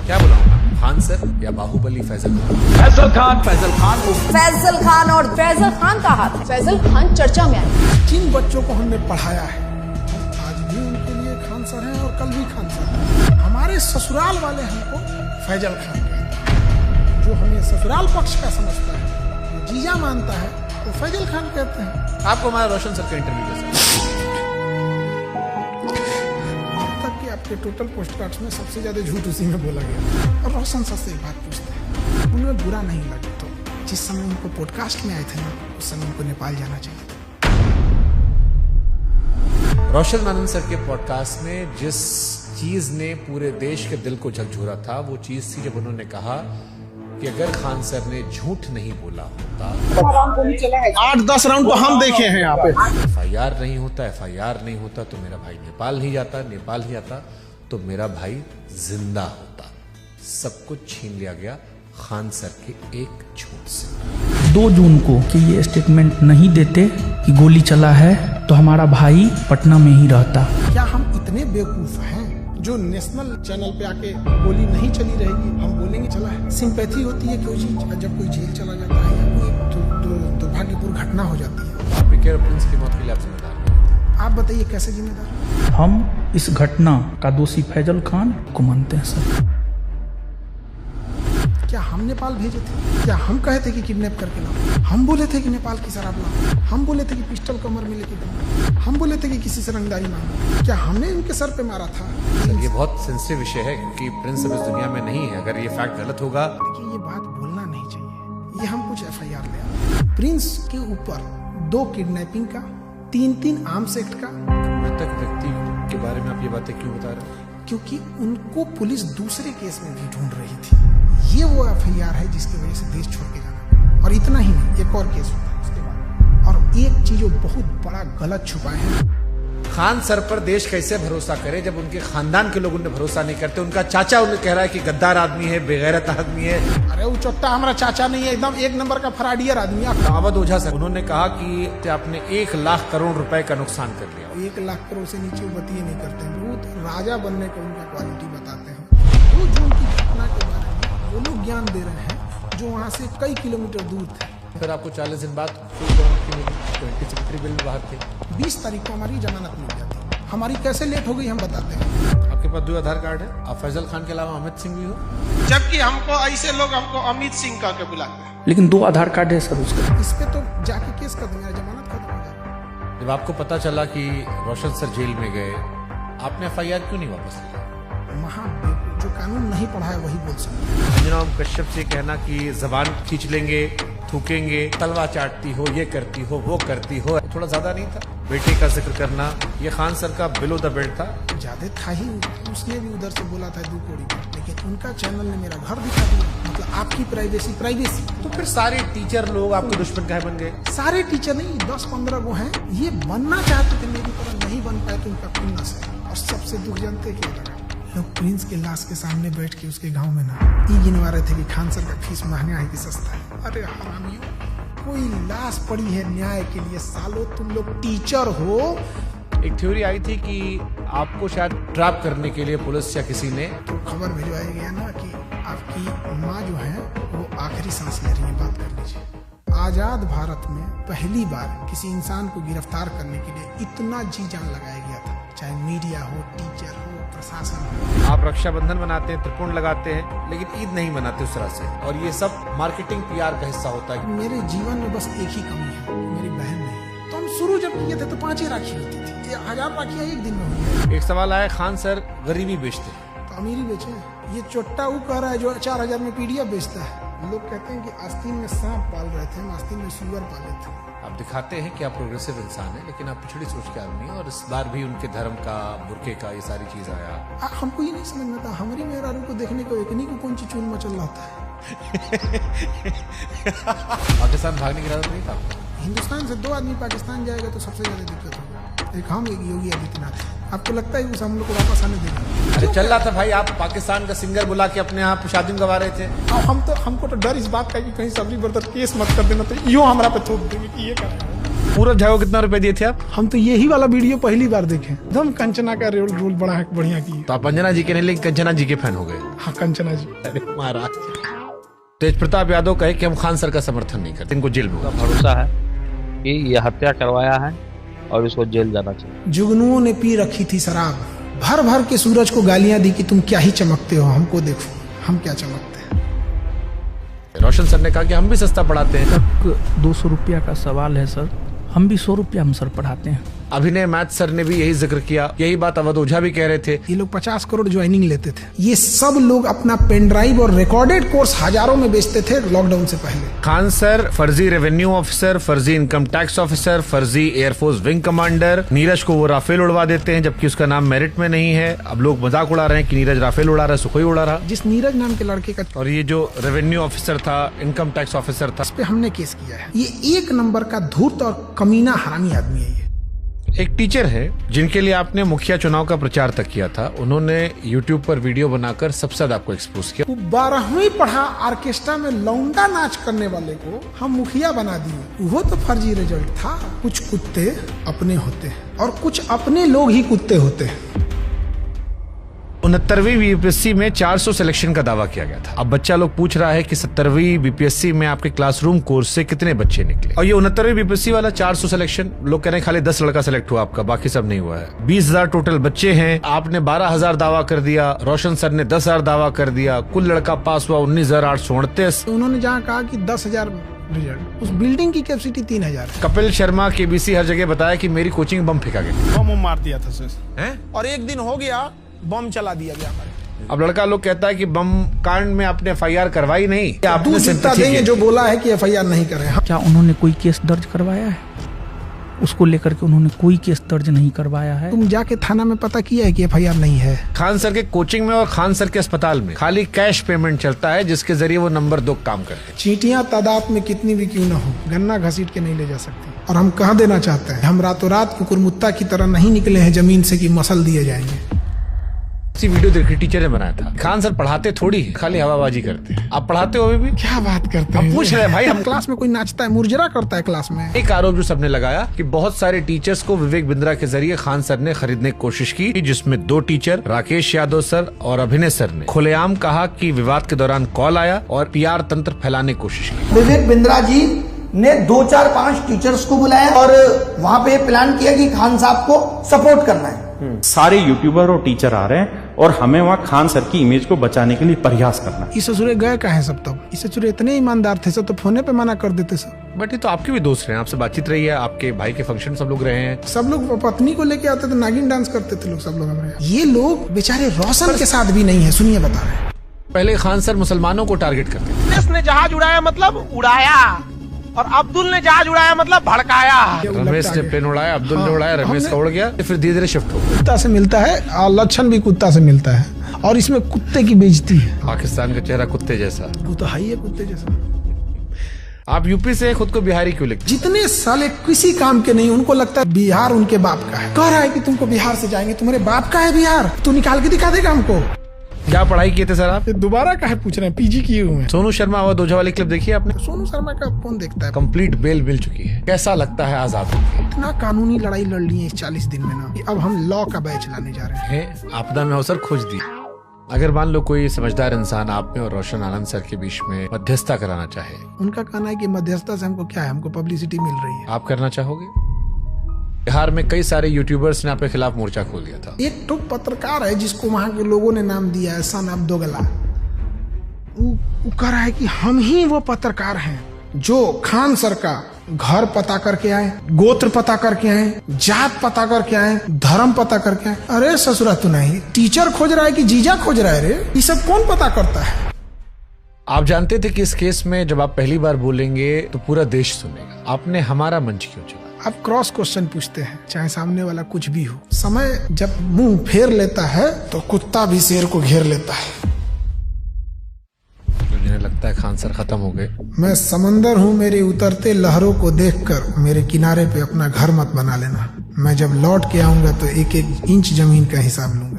क्या बुलाऊंगा, खान सर या बाहुबली फैजल खान? फैजल खान, फैजल खान, फैजल खान और फैजल खान का हाथ है। फैजल खान चर्चा में आए। जिन बच्चों को हमने पढ़ाया है आज भी उनके लिए खान सर हैं और कल भी खान सर हैं। हमारे ससुराल वाले हमको फैजल खान कहते हैं। जो हमें ससुराल पक्ष का समझता है, जो जीजा मानता है, तो फैजल खान कहते हैं। आपको हमारा रोशन सर का इंटरव्यू कैसा? आपके टोटल पोस्टकार्ड्स में सबसे ज्यादा झूठ उसी में बोला गया। और रोशन सर से एक बात पूछते हैं, उन्हें बुरा नहीं लगे तो जिस समय उनको पॉडकास्ट में आए थे ना, उस समय उनको नेपाल जाना चाहिए था। रोशन आनंद सर के पॉडकास्ट में जिस चीज ने पूरे देश के दिल को झकझोरा था, वो चीज थी जब उन्होंने कहा कि अगर खान सर ने झूठ नहीं बोला होता, 8-10 राउंड तो हम देखे हैं यहाँ पे। FIR नहीं होता, FIR नहीं होता तो मेरा भाई नेपाल नहीं जाता, नेपाल नहीं जाता तो मेरा भाई जिंदा होता। सब कुछ छीन लिया गया खान सर के एक झूठ से। 2 जून को कि ये स्टेटमेंट नहीं देते कि गोली चला है तो हमारा भाई पटना में ही रहता। क्या हम इतने बेवकूफ हैं जो नेशनल चैनल पे आके गोली नहीं चली रहेगी हम बोलेंगे चला है? सिंपैथी होती है क्यों चीज जब कोई जेल चला जाता है या कोई दुर्भाग्यपूर्ण घटना हो जाती है। आप प्रिंस की मौत के लिए आप जिम्मेदार हैं। आप बताइए कैसे जिम्मेदार? हम इस घटना का दोषी फैजल खान को मानते हैं सर। क्या हम नेपाल भेजे थे? क्या हम कहे थे कि किडनैप करके लाओ? हम बोले थे कि नेपाल की शराब लाओ? हम बोले थे कि पिस्टल कमर में लेके जाओ? हम बोले थे कि किसी से रंगदारी मांगो? क्या हमने उनके सर पे मारा था? ये बहुत सेंसिटिव विषय है क्योंकि प्रिंस अब इस दुनिया में नहीं है। अगर ये फैक्ट गलत होगा, देखिए ये बात बोलना नहीं चाहिए। ये हम कुछ FIR ले आए। प्रिंस के ऊपर 2 किडनैपिंग का, 3 आर्म्स एक्ट का। मृतक व्यक्ति के बारे में आप ये बातें क्यों बता रहे हैं? क्योंकि उनको पुलिस दूसरे केस में भी ढूंढ रही थी। ये वो FIR है जिसकी वजह से देश छोड़ के जाना। और इतना ही नहीं, एक और केस होता है उसके बाद। और एक चीज जो बहुत बड़ा गलत छुपाए हैं। खान सर पर देश कैसे भरोसा करे जब उनके खानदान के लोग उन्हें भरोसा नहीं करते? उनका चाचा उन्हें कह रहा है कि गद्दार आदमी है, बेगैरत आदमी है। अरे वो चोट्टा हमारा चाचा नहीं है, एकदम 1 नंबर का फराडियर आदमी है। अवध ओझा सर उन्होंने कहा कि आपने 1 लाख करोड़ रुपए का नुकसान कर लिया। 1 लाख करोड़ से नीचे बतिए नहीं करते हैं। वो तो राजा बनने का उनका क्वालिटी बताते हैं। 2 जून की घटना के बारे में वो लोग ज्ञान दे रहे हैं जो वहाँ से कई किलोमीटर दूर थे। फिर आपको 40 दिन बाद 20 सेक्रेटरी बिल बाहर थे। 20 तारीख को हमारी जमानत मिल जाती। हमारी कैसे लेट हो गई हम बताते हैं। आपके पास 2 आधार कार्ड है। आप फैजल खान के अलावा अमित सिंह भी हो, जबकि हमको ऐसे लोग हमको अमित सिंह कह के बुलाते हैं। लेकिन 2 आधार कार्ड है सर उसका। इस पे तो जाके केस कर देंगे, जमानत खत्म हो जाएगी। जब आपको पता चला कि रोशन सर जेल में गए, आपने FIR क्यों नहीं वापस लिया? जो कानून नहीं पढ़ा है वही बोल सकते। अंजना कश्यप से कहना कि जबान खींच लेंगे, थूकेंगे, तलवा चाटती हो, ये करती हो, वो करती हो, थोड़ा ज्यादा नहीं था? बेटे का जिक्र करना, ये खान सर का बिलो द बेल्ट था। ज्यादा था ही। उसने भी उधर से बोला था 2 कौड़ी का, लेकिन उनका चैनल ने मेरा घर दिखा दिया। मतलब आपकी प्राइवेसी। तो फिर सारे टीचर लोग आपके दुश्मन काहे बन गए? सारे टीचर नहीं, 10-15 वो हैं। ये बनना चाहते थे मेरी तरह, नहीं बन पाए तो उनका खुन्नस है। और सबसे दुख जानते क्या लगा? लोग प्रिंस के लाश के सामने बैठ के उसके गांव में ना ये गिनवा रहे थे कि खान सर का फीस महंगा है कि सस्ता है। अरे हरामियों, कोई लाश पड़ी है न्याय के लिए। सालो तुम लोग टीचर हो। एक थ्योरी आई थी कि आपको शायद ट्रैप करने के लिए पुलिस या किसी ने तो खबर भिजवाया गया ना कि आपकी माँ जो है वो आखिरी सांस ले रही है, बात कर लीजिए। आजाद भारत में पहली बार किसी इंसान को गिरफ्तार करने के लिए इतना जी जान लगाया गया था, चाहे मीडिया हो, टीचर हो, प्रशासन हो। आप रक्षाबंधन मनाते हैं, त्रिकोण लगाते हैं, लेकिन ईद नहीं मनाते उस तरह से। और ये सब मार्केटिंग PR का हिस्सा होता है। मेरे जीवन में बस एक ही कमी है, मेरी बहन नहीं। तो हम शुरू जब किए थे तो 5 ही राखी होती थी। 1000 राखियां एक दिन में हुई। एक सवाल आया, खान सर गरीबी बेचते हैं तो अमीरी बेचे। ये चोट्टा वो कह रहा है जो 4000 में PDF बेचता है। लोग कहते हैं कि आस्तीन में सांप पाल रहे थे, हम आस्तीन में सुअर पाले थे। आप दिखाते हैं कि आप प्रोग्रेसिव इंसान हैं, लेकिन आप पिछड़ी सोच के आदमी हैं। और इस बार भी उनके धर्म का, बुर्के का, ये सारी चीज आया। हमको ये नहीं समझ में आता, हमारी मेहरारू को देखने को एकनी को कौन सी चून मचल रहा होता है। पाकिस्तान भागने की इरादा नहीं था? हिंदुस्तान से 2 आदमी पाकिस्तान जाएगा तो सबसे ज्यादा दिक्कत होगी। एक हम, एक योगी आदित्यनाथ। आपको लगता है उस हम लोग को वापस आने देंगे? अरे चल रहा था भाई, आप पाकिस्तान का सिंगर बुला के अपने यहाँ शादी में गवा रहे थे। हमको तो डर इस बात का कि कहीं सबरी बर्दर केस मत कर देना, तो यो हमारा पे थोप देंगे कि ये कर रहे हैं। पूरा झाओ कितना रुपए दिए थे आप? हम तो यही वाला वीडियो पहली बार देखे, एकदम कंचना का रोल बड़ा बढ़िया की। तो आप अंजना जी के नहीं लेकिन कंचना जी के फैन हो गए। हाँ कंचना जी। अरे महाराज, तेज प्रताप यादव कहे कि हम खान सर का समर्थन नहीं करते, इनको जेल में भरोसा है कि ये हत्या करवाया है और इसको जेल जाना चाहिए। जुगनुओं ने पी रखी थी शराब, भर भर के सूरज को गालियां दी कि तुम क्या ही चमकते हो, हमको देखो हम क्या चमकते हैं। रोशन सर ने कहा कि हम भी सस्ता पढ़ाते हैं। तक 200 रुपया का सवाल है सर, हम भी 100 रुपया हम सर पढ़ाते हैं। अभिनय मैथ सर ने भी यही जिक्र किया, यही बात अवध ओझा भी कह रहे थे। ये लोग 50 करोड़ ज्वाइनिंग लेते थे। ये सब लोग अपना पेन ड्राइव और रिकॉर्डेड कोर्स हजारों में बेचते थे लॉकडाउन से पहले। खान सर फर्जी रेवेन्यू ऑफिसर, फर्जी इनकम टैक्स ऑफिसर, फर्जी एयरफोर्स विंग कमांडर। नीरज को वो राफेल उड़वा देते हैं जबकि उसका नाम मेरिट में नहीं है। अब लोग मजाक उड़ा रहे हैं कि नीरज राफेल उड़ा रहा है, सुखोई उड़ा रहा। जिस नीरज नाम के लड़के का, और ये जो रेवेन्यू ऑफिसर था, इनकम टैक्स ऑफिसर था, इस पे हमने केस किया है। ये 1 नंबर का धूर्त और कमीना हरामी आदमी है। ये एक टीचर है जिनके लिए आपने मुखिया चुनाव का प्रचार तक किया था, उन्होंने YouTube पर वीडियो बनाकर सबसे ज्यादा आपको एक्सपोज किया। वो 12वीं पढ़ा ऑर्केस्ट्रा में लौंडा नाच करने वाले को हम मुखिया बना दिए। वो तो फर्जी रिजल्ट था। कुछ कुत्ते अपने होते हैं और कुछ अपने लोग ही कुत्ते होते हैं। 69वीं बीपीएससी में 400 सिलेक्शन का दावा किया गया था। अब बच्चा लोग पूछ रहा है कि 70वीं बीपीएससी में आपके क्लासरूम कोर्स से कितने बच्चे निकले। और ये 69वीं बीपीएससी वाला 400 सिलेक्शन, लोग कह रहे हैं खाली 10 लड़का सिलेक्ट हुआ आपका, बाकी सब नहीं हुआ है। 20,000 टोटल बच्चे हैं, आपने 12,000 दावा कर दिया, रोशन सर ने 10,000 दावा कर दिया, कुल लड़का पास हुआ 19,838। उन्होंने जहाँ कहा कि 10,000 रिजल्ट, उस बिल्डिंग की कैपेसिटी 3,000 है। कपिल शर्मा केबीसी हर जगह बताया कि मेरी कोचिंग बम फेंका गया, बम मार दिया था सर। है? और एक दिन हो गया बम चला दिया गया हमारे। अब लड़का लोग कहता है कि बम कांड में आपने FIR करवाई नहीं, आपने दूध जितना sympathy देंगे की। जो बोला है कि FIR नहीं कर रहे हैं। क्या उन्होंने कोई केस दर्ज करवाया है? उसको लेकर के उन्होंने कोई केस दर्ज नहीं करवाया है। तुम जाके थाना में पता किया है कि FIR नहीं है। खान सर के कोचिंग में और खान सर के अस्पताल में खाली कैश पेमेंट चलता है, जिसके जरिए वो नंबर 2 काम करते हैं। चींटियां तादाद में कितनी भी क्यों न हो, गन्ना घसीट के नहीं ले जा सकती। और हम कह देना चाहते हैं, हम रातों रात कुकुरमुत्ता की तरह नहीं निकले हैं जमीन से कि मसल दिए जाएंगे। इसी वीडियो देखी टीचर ने बनाया था। खान सर पढ़ाते थोड़ी है, खाली हवाबाजी करते हैं। आप पढ़ाते हो भी? क्या बात करते हम हैं? पूछ रहे हैं भाई, हम क्लास में कोई नाचता है, मुरझरा करता है क्लास में। एक आरोप जो सबने लगाया कि बहुत सारे टीचर्स को विवेक बिंद्रा के जरिए खान सर ने खरीदने की कोशिश की, जिसमें 2 टीचर राकेश यादव सर और अभिनय सर ने खुलेआम कहा कि विवाद के दौरान कॉल आया और PR तंत्र फैलाने की कोशिश की। विवेक बिंद्रा जी ने 2, 4, 5 टीचर्स को बुलाया और वहाँ पे प्लान किया कि खान साहब को सपोर्ट करना है। सारे यूट्यूबर और टीचर आ रहे हैं और हमें वहाँ खान सर की इमेज को बचाने के लिए प्रयास करना है। इस ससुरे गए कहाँ हैं सब? तब इस ससुरे इतने ईमानदार थे सब, तो फोने पे मना कर देते सब। बट ये तो आपके भी दोस्त रहे हैं, आपसे बातचीत रही है, आपके भाई के फंक्शन सब लोग रहे हैं। सब लोग पत्नी को लेके आते थे, नागिन डांस करते थे लोग सब लोग हमारे यहाँ। ये लोग बेचारे रोशन के साथ भी नहीं है। सुनिए बता रहे हैं। पहले खान सर मुसलमानों को टारगेट करते थे। रमेश ने जहाज उड़ाया मतलब उड़ाया, और अब्दुल ने जहाज उड़ाया मतलब भड़काया। रमेश ने प्लेन उड़ाया, अब्दुल ने उड़ाया, रमेश का उड़ गया, फिर धीरे धीरे शिफ्ट हो गया। कुत्ता से मिलता है और लक्षण भी कुत्ता से मिलता है, और इसमें कुत्ते की बेइज्जती है। पाकिस्तान का चेहरा कुत्ते जैसा, वो तो है ही है कुत्ते जैसा। आप यूपी से खुद को बिहारी क्यों लिखते? जितने साले किसी काम के नहीं, उनको लगता है बिहार उनके बाप का है। कह रहा है कि तुमको बिहार से जाएंगे, तुम्हारे बाप का है बिहार, तू निकाल के दिखा देगा हमको। क्या पढ़ाई किए थे सर आप? दोबारा काहे पूछ रहे हैं? PG किए हुए हैं। सोनू शर्मा और दोजा वाली क्लिप देखी आपने? सोनू शर्मा का कौन देखता है? कंप्लीट बेल मिल चुकी है, कैसा लगता है आजाद होके? इतना कानूनी लड़ाई लड़ ली है इस 40 दिन में ना, कि अब हम लॉ का बैच लाने जा रहे हैं। आपदा में अवसर खोज दी। अगर मान लो कोई समझदार इंसान आप में और रोशन आनंद सर के बीच में मध्यस्थता कराना चाहे, उनका कहना है कि मध्यस्थता से हमको क्या है, हमको पब्लिसिटी मिल रही है। आप करना चाहोगे? बिहार में कई सारे यूट्यूबर्स ने आपके खिलाफ मोर्चा खोल दिया था। एक तो पत्रकार है जिसको वहां के लोगों ने नाम दिया है सन ऑफ दोगला। वो कह रहा है कि हम ही वो पत्रकार हैं जो खान सर का घर पता करके आए, गोत्र पता करके आए, जात पता करके आए, धर्म पता करके आए। अरे ससुरा तू नहीं, टीचर खोज रहा है कि जीजा खोज रहा है? रे ये सब कौन पता करता है? आप जानते थे कि इस केस में जब आप पहली बार बोलेंगे तो पूरा देश सुनेगा, आपने हमारा मंच क्यों चुना? आप क्रॉस क्वेश्चन पूछते हैं, चाहे सामने वाला कुछ भी हो। समय जब मुंह फेर लेता है तो कुत्ता भी शेर को घेर लेता है। जिन्हें लगता है खान सर खत्म हो गए। मैं समंदर हूँ, मेरे उतरते लहरों को देखकर मेरे किनारे पे अपना घर मत बना लेना। मैं जब लौट के आऊंगा तो 1-1 इंच जमीन का हिसाब लूंगा।